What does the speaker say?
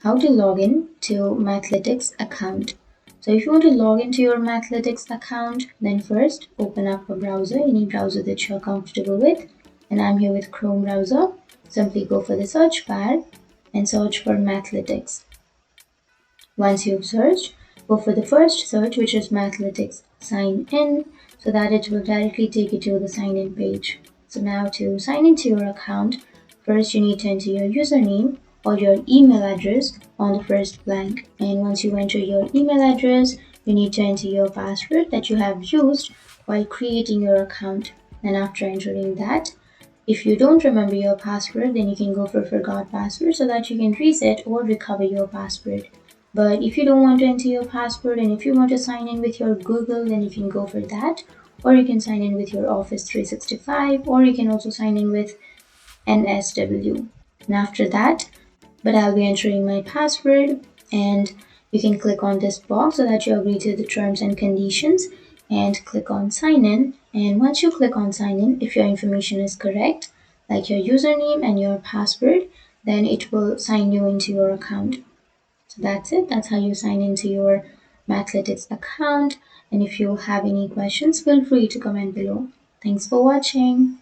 how to log in to Mathletics account. So if you want to log into your Mathletics account, then first open up a browser, any browser that you're comfortable with. And I'm here with Chrome browser. Simply go for the search bar and search for Mathletics. Once you've searched, go for the first search, which is Mathletics sign in, so that it will directly take you to the sign in page. So now to sign into your account, first you need to enter your username or your email address on the first blank. And once you enter your email address, you need to enter your password that you have used while creating your account. And after entering that, if you don't remember your password, then you can go for forgot password so that you can reset or recover your password. But if you don't want to enter your password and if you want to sign in with your Google, then you can go for that. Or you can sign in with your Office 365, or you can also sign in with NSW. And after that, but I'll be entering my password, and you can click on this box so that you agree to the terms and conditions and click on sign in. And once you click on sign in, if your information is correct, like your username and your password, then it will sign you into your account. So that's it. That's how you sign into your Mathletics account. And if you have any questions, feel free to comment below. Thanks for watching.